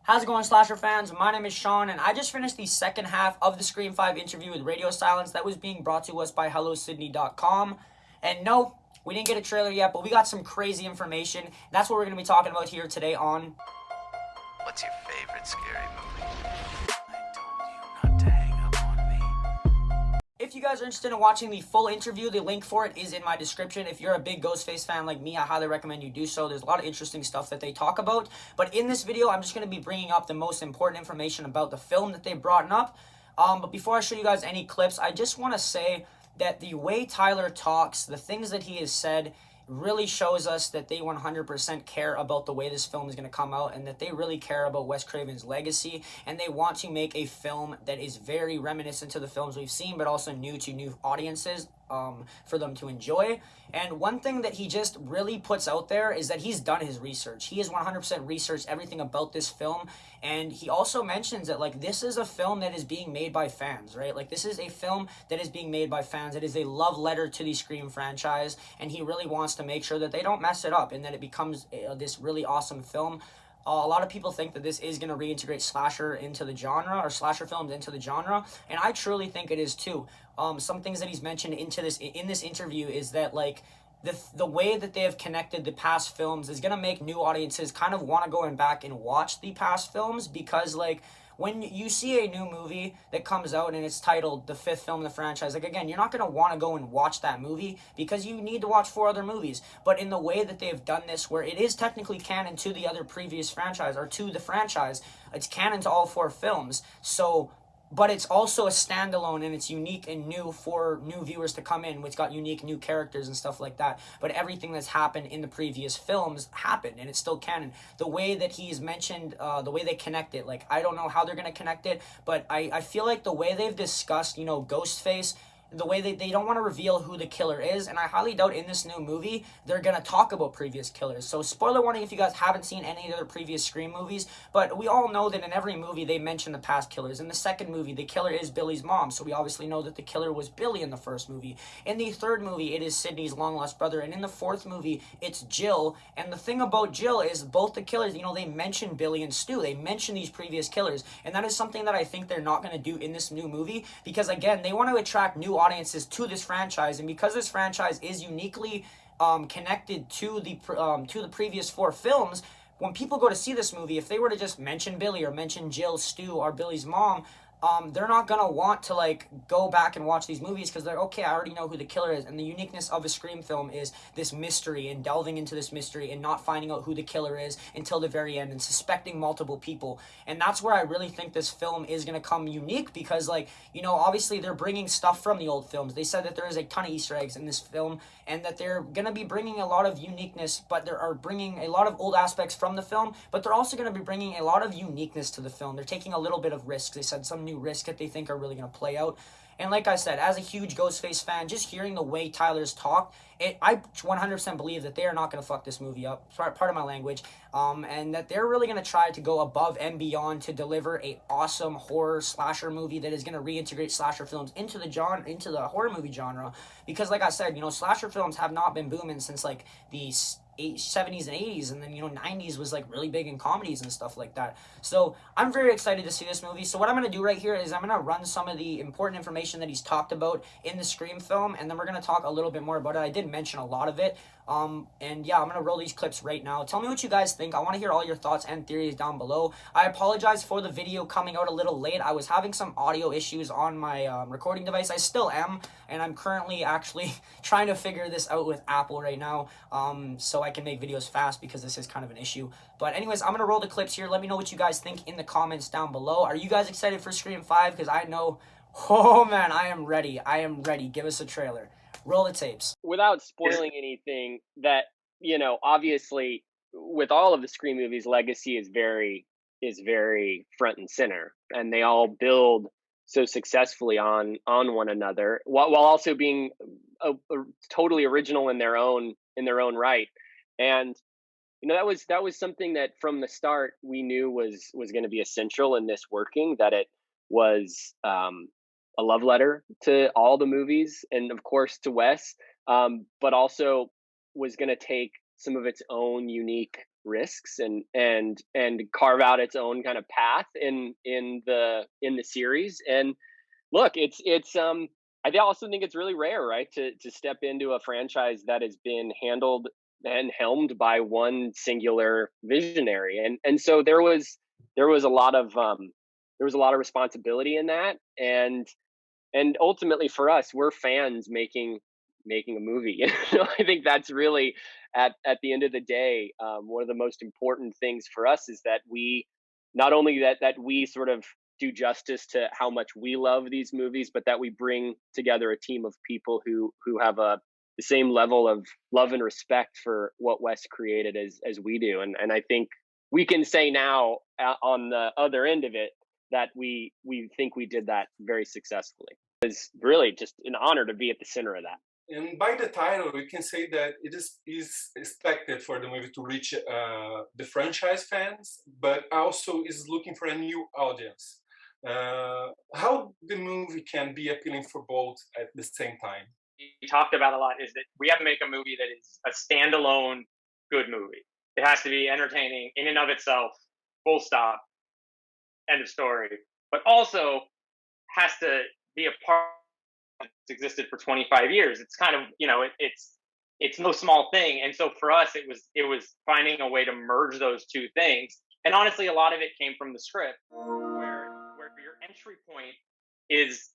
How's it going, Slasher fans? My name is Sean, and I just finished the second half of the Scream 5 interview with RadioSilence that was being brought to us by HelloSydney.com. And no, we didn't get a trailer yet, but we got some crazy information. That's what we're going to be talking about here today on What's your favorite scary movie? I told you not to hang up on me. If you guys are interested in watching the full interview, the link for it is in my description. If you're a big Ghostface fan like me, I highly recommend you do so. There's a lot of interesting stuff that they talk about. But in this video, I'm just going to be bringing up the most important information about the film that they brought up. But before I show you guys any clips, I just want to say that the way Tyler talks, the things that he has said, really shows us that they 100% care about the way this film is going to come out and that they really care about Wes Craven's legacy, and they want to make a film that is very reminiscent to the films we've seen but also new to new audiences for them to enjoy. And one thing that he just really puts out there is that he's done his research. He has 100% researched everything about this film, and he also mentions that like this is a film that is being made by fans, right? Like this is a film that is being made by fans. It is a love letter to the Scream franchise, and he really wants to make sure that they don't mess it up and that it becomes this really awesome film. A lot of people think that this is going to reintegrate slasher into the genre, or slasher films into the genre, and I truly think it is too. Some things that he's mentioned in this interview is that like the way that they have connected the past films is going to make new audiences kind of want to go back and watch the past films, because like when you see a new movie that comes out and it's titled the fifth film in the franchise, like again, you're not going to want to go and watch that movie because you need to watch four other movies. But in the way that they've done this, where it is technically canon to the other previous franchise, or to the franchise, it's canon to all four films. So but it's also a standalone, and it's unique and new for new viewers to come in, which got unique new characters and stuff like that. But everything that's happened in the previous films happened, and it's still canon. The way that he's mentioned, the way they connect it, like I don't know how they're going to connect it, but I feel like the way they've discussed, Ghostface, the way they don't want to reveal who the killer is, and I highly doubt in this new movie they're going to talk about previous killers. So spoiler warning if you guys haven't seen any of the previous Scream movies, but we all know that in every movie they mention the past killers. In the second movie, the killer is Billy's mom, so we obviously know that the killer was Billy in the first movie. In the third movie, it is Sidney's long-lost brother, and in the fourth movie, it's Jill. And the thing about Jill is both the killers, they mention Billy and Stu. They mention these previous killers, and that is something that I think they're not going to do in this new movie, because again, they want to attract new audiences to this franchise, and because this franchise is uniquely connected to the previous four films, when people go to see this movie, if they were to just mention Billy or mention Jill, Stu, or Billy's mom, they're not gonna want to like go back and watch these movies, because they're okay, I already know who the killer is. And the uniqueness of a Scream film is this mystery, and delving into this mystery and not finding out who the killer is until the very end, and suspecting multiple people. And that's where I really think this film is gonna come unique, because like obviously they're bringing stuff from the old films. They said that there is a ton of Easter eggs in this film, and that they're gonna be bringing a lot of uniqueness, but they are bringing a lot of old aspects from the film, but they're also gonna be bringing a lot of uniqueness to the film. They're taking a little bit of risk. They said some new risk that they think are really going to play out. And like I said, as a huge Ghostface fan, just hearing the way Tyler's talked, I 100% believe that they are not going to fuck this movie up. Part of my language. And that they're really going to try to go above and beyond to deliver a awesome horror slasher movie that is going to reintegrate slasher films into the horror movie genre. Because like I said, slasher films have not been booming since like the 70s and 80s, and then 90s was like really big in comedies and stuff like that. So I'm very excited to see this movie. So what I'm going to do right here is I'm going to run some of the important information that he's talked about in the Scream film, and then we're going to talk a little bit more about it. I did mention a lot of it. And yeah, I'm going to roll these clips right now. Tell me what you guys think. I want to hear all your thoughts and theories down below. I apologize for the video coming out a little late. I was having some audio issues on my recording device. I still am, and I'm currently actually trying to figure this out with Apple right now, so I can make videos fast, because this is kind of an issue. But anyways, I'm going to roll the clips here. Let me know what you guys think in the comments down below. Are you guys excited for Scream 5? Because I know, oh man, I am ready. I am ready. Give us a trailer. Roll the tapes. Without spoiling anything, that obviously with all of the Scream movies, legacy is very front and center, and they all build so successfully on one another, while also being a totally original in their own right. And that was something that from the start we knew was going to be essential in this working, that it was a love letter to all the movies, and of course to Wes, but also was going to take some of its own unique risks and carve out its own kind of path in the series. And look, it's I also think it's really rare, right, to step into a franchise that has been handled and helmed by one singular visionary. And so there was a lot of responsibility in that. And ultimately for us, we're fans making a movie. I think that's really at the end of the day, one of the most important things for us is that we not only that we sort of do justice to how much we love these movies, but that we bring together a team of people who have the same level of love and respect for what Wes created as we do. And I think we can say now, on the other end of it, that we think we did that very successfully. It's really just an honor to be at the center of that. And by the title, we can say that it is expected for the movie to reach the franchise fans, but also is looking for a new audience. How the movie can be appealing for both at the same time? We talked about a lot is that we have to make a movie that is a standalone good movie. It has to be entertaining in and of itself, full stop, end of story, but also has to be a part that's existed for 25 years. It's kind of, it's no small thing. And so for us, it was finding a way to merge those two things. And honestly, a lot of it came from the script, where your entry point is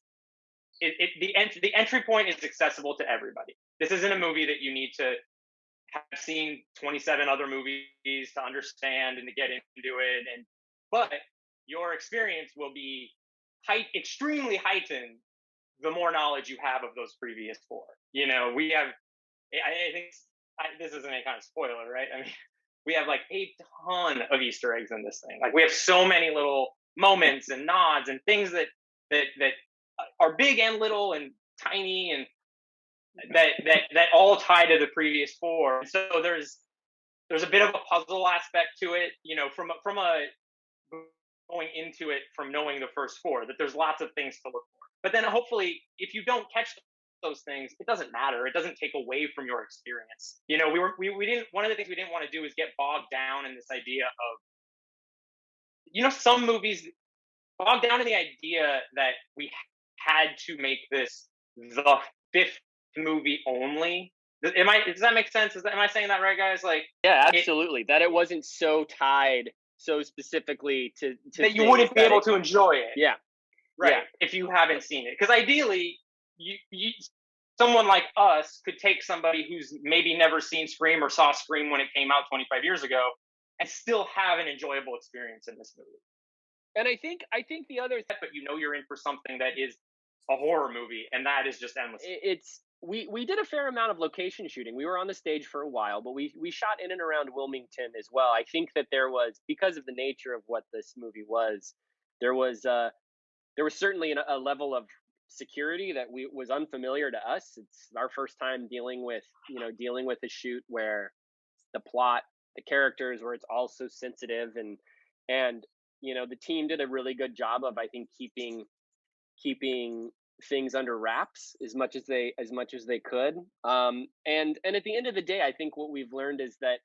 the entry point is accessible to everybody. This isn't a movie that you need to have seen 27 other movies to understand and to get into it. But your experience will be extremely heightened the more knowledge you have of those previous four. We have, I think this isn't any kind of spoiler, right? I mean, we have like a ton of Easter eggs in this thing. Like, we have so many little moments and nods and things that are big and little and tiny, and that all tie to the previous four. And so there's a bit of a puzzle aspect to it, from a going into it from knowing the first four, that there's lots of things to look for. But then hopefully, if you don't catch those things, it doesn't matter. It doesn't take away from your experience. We didn't. One of the things we didn't want to do is get bogged down in this idea of, some movies bogged down in the idea that we had to make this the fifth movie only. Does that make sense? Am I saying that right, guys? Like, yeah, absolutely. That it wasn't so tied so specifically to that you wouldn't be able to enjoy it. Yeah. Right. Yeah. If you haven't seen it. Because ideally, you someone like us could take somebody who's maybe never seen Scream or saw Scream when it came out 25 years ago and still have an enjoyable experience in this movie. And I think the other but you're in for something that is a horror movie, and that is just endless. We did a fair amount of location shooting. We were on the stage for a while, but we shot in and around Wilmington as well. I think that there was, because of the nature of what this movie was, there was certainly a level of security that was unfamiliar to us. It's our first time dealing with a shoot where the plot, the characters, where it's all so sensitive, and the team did a really good job of, I think, keeping things under wraps as much as they could. And at the end of the day, I think what we've learned is that,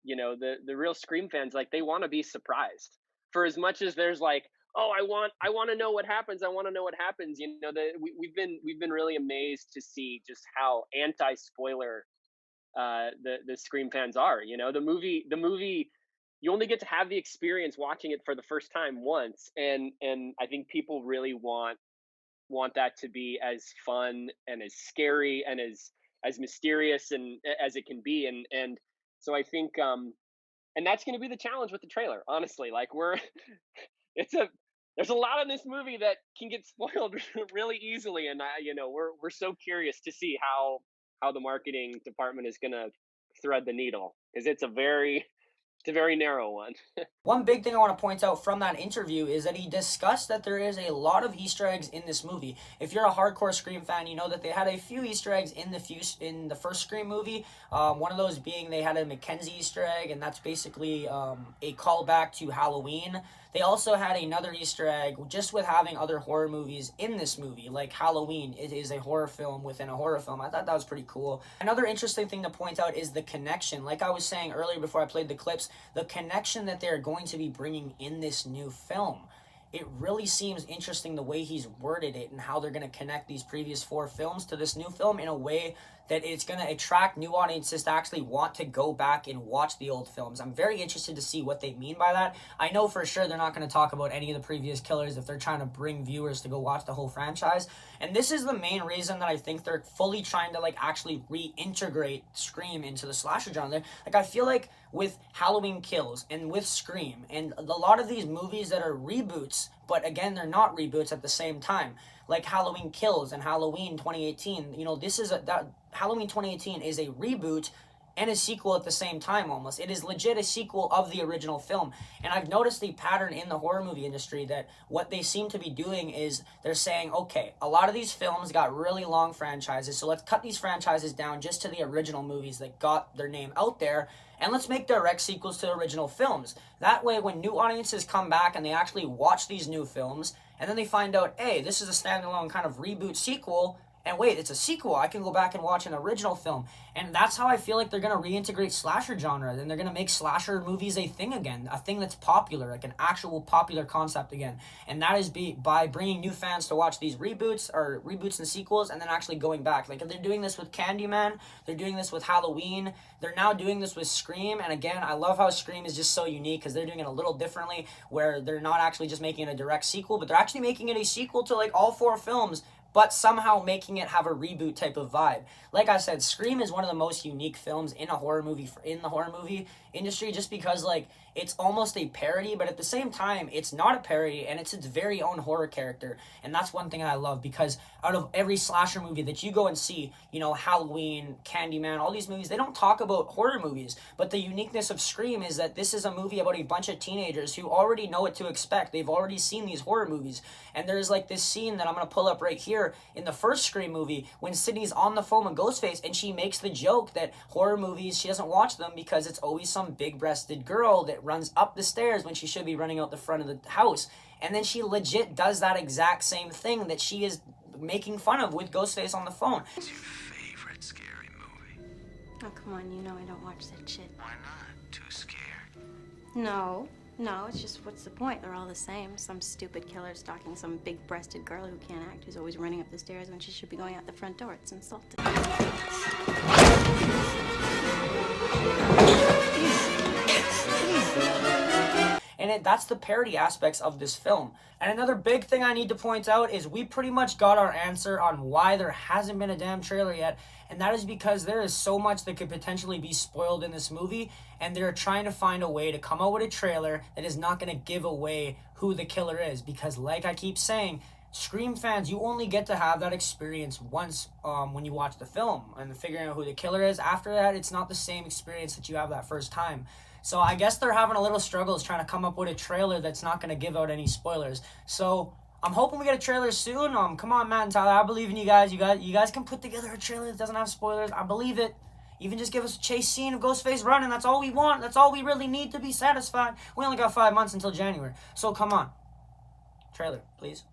the real Scream fans, like, they want to be surprised. For as much as there's like, oh, I want to know what happens. I want to know what happens. We've been really amazed to see just how anti-spoiler the Scream fans are. The movie, you only get to have the experience watching it for the first time once, and I think people really want that to be as fun and as scary and as mysterious and as it can be. And so I think and that's going to be the challenge with the trailer, honestly. Like, there's a lot in this movie that can get spoiled really easily, and we're so curious to see how the marketing department is going to thread the needle, because it's a very It's a very narrow one. One big thing I want to point out from that interview is that he discussed that there is a lot of Easter eggs in this movie. If you're a hardcore Scream fan, you know that they had a few Easter eggs in the first Scream movie. One of those being they had a Mackenzie Easter egg, and that's basically a callback to Halloween. They also had another Easter egg just with having other horror movies in this movie, like Halloween. It is a horror film within a horror film. I thought that was pretty cool. Another interesting thing to point out is the connection. Like I was saying earlier before I played the clips, the connection that they're going to be bringing in this new film. It really seems interesting the way he's worded it and how they're going to connect these previous 4 films to this new film in a way that it's going to attract new audiences to actually want to go back and watch the old films. I'm very interested to see what they mean by that. I know for sure they're not going to talk about any of the previous killers if they're trying to bring viewers to go watch the whole franchise. And this is the main reason that I think they're fully trying to like actually reintegrate Scream into the slasher genre. Like I feel like with Halloween Kills and with Scream and a lot of these movies that are reboots, but again, they're not reboots at the same time. Like Halloween Kills and Halloween 2018, you know, Halloween 2018 is a reboot and a sequel at the same time almost. It is legit a sequel of the original film. And I've noticed the pattern in the horror movie industry that what they seem to be doing is they're saying, okay, a lot of these films got really long franchises, so let's cut these franchises down just to the original movies that got their name out there, and let's make direct sequels to the original films. That way, when new audiences come back and they actually watch these new films, and then they find out, hey, this is a standalone kind of reboot sequel, and wait, it's a sequel, I can go back and watch an original film. And that's how I feel like they're going to reintegrate slasher genre. Then they're going to make slasher movies a thing again, a thing that's popular, like an actual popular concept again. And that is by bringing new fans to watch these reboots and sequels, and then actually going back. Like if they're doing this with Candyman, they're doing this with Halloween, they're now doing this with Scream. And again, I love how Scream is just so unique because they're doing it a little differently, where they're not actually just making it a direct sequel, but they're actually making it a sequel to like all 4 films, but somehow making it have a reboot type of vibe. Like I said, Scream is one of the most unique films in a horror movie, in the horror movie industry, just because like it's almost a parody, but at the same time it's not a parody, and it's its very own horror character. And that's one thing I love, because out of every slasher movie that you go and see, you know, Halloween, Candyman, all these movies, they don't talk about horror movies. But the uniqueness of Scream is that this is a movie about a bunch of teenagers who already know what to expect. They've already seen these horror movies. And there's like this scene that I'm going to pull up right here in the first Scream movie when Sydney's on the phone with Ghostface, and she makes the joke that horror movies, she doesn't watch them because it's always some big-breasted girl that runs up the stairs when she should be running out the front of the house. And then she legit does that exact same thing that she is making fun of with Ghostface on the phone. What's your favorite scary movie? Oh, come on, you know I don't watch that shit. Why not? Too scared? No, it's just, what's the point? They're all the same. Some stupid killer stalking some big-breasted girl who can't act, who's always running up the stairs when she should be going out the front door. It's insulting. And that's the parody aspects of this film. And another big thing I need to point out is we pretty much got our answer on why there hasn't been a damn trailer yet, and that is because there is so much that could potentially be spoiled in this movie, and they're trying to find a way to come out with a trailer that is not going to give away who the killer is, because like I keep saying, Scream fans, you only get to have that experience once when you watch the film and figuring out who the killer is. After that, it's not the same experience that you have that first time. So I guess they're having a little struggles trying to come up with a trailer that's not going to give out any spoilers. So I'm hoping we get a trailer soon. Come on, Matt and Tyler, I believe in you guys. You guys can put together a trailer that doesn't have spoilers. I believe it. Even just give us a chase scene of Ghostface running. That's all we want. That's all we really need to be satisfied. We only got 5 months until January. So come on. Trailer, please.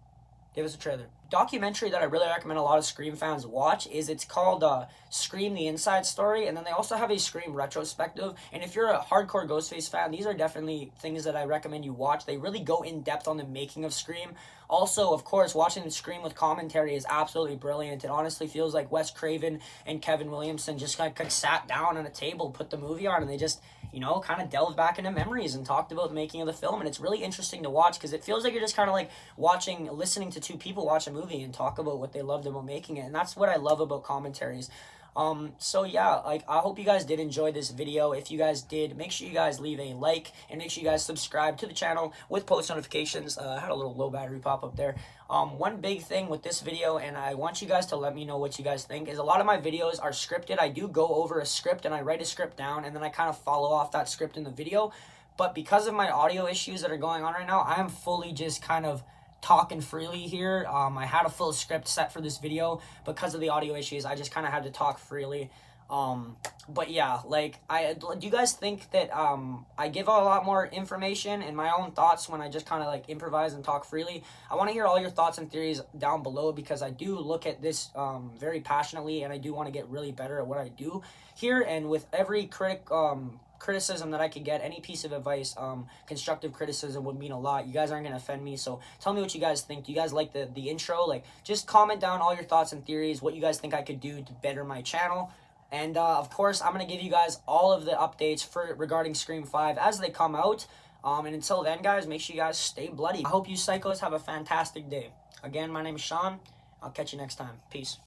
Give us a trailer. Documentary that I really recommend a lot of Scream fans watch is, it's called Scream: The Inside Story, and then they also have a Scream retrospective. And if you're a hardcore Ghostface fan, these are definitely things that I recommend you watch. They really go in depth on the making of Scream. Also, of course, watching Scream with commentary is absolutely brilliant. It honestly feels like Wes Craven and Kevin Williamson just kind of sat down on a table, put the movie on, and they just, you know, kind of delved back into memories and talked about the making of the film. And it's really interesting to watch because it feels like you're just kind of like listening to two people watch a movie and talk about what they loved about making it. And that's what I love about commentaries. So yeah, like, I hope you guys did enjoy this video. If you guys did, make sure you guys leave a like, and make sure you guys subscribe to the channel with post notifications. I had a little low battery pop up there. One big thing with this video, and I want you guys to let me know what you guys think, is a lot of my videos are scripted. I do go over a script and I write a script down, and then I kind of follow off that script in the video. But because of my audio issues that are going on right now, I am fully just kind of talking freely here. I had a full script set for this video. Because of the audio issues, I just kind of had to talk freely. But yeah, like, do you guys think that I give a lot more information and my own thoughts when I just kind of like improvise and talk freely? I want to hear all your thoughts and theories down below, because I do look at this very passionately, and I do want to get really better at what I do here. And with every criticism that I could get, any piece of advice, constructive criticism would mean a lot. You guys aren't gonna offend me, so tell me what you guys think. Do you guys like the intro? Like, just comment down all your thoughts and theories, what you guys think I could do to better my channel. And of course, I'm gonna give you guys all of the updates regarding Scream 5 as they come out. And until then, guys, make sure you guys stay bloody. I hope you psychos have a fantastic day. Again, my name is Sean. I'll catch you next time. Peace.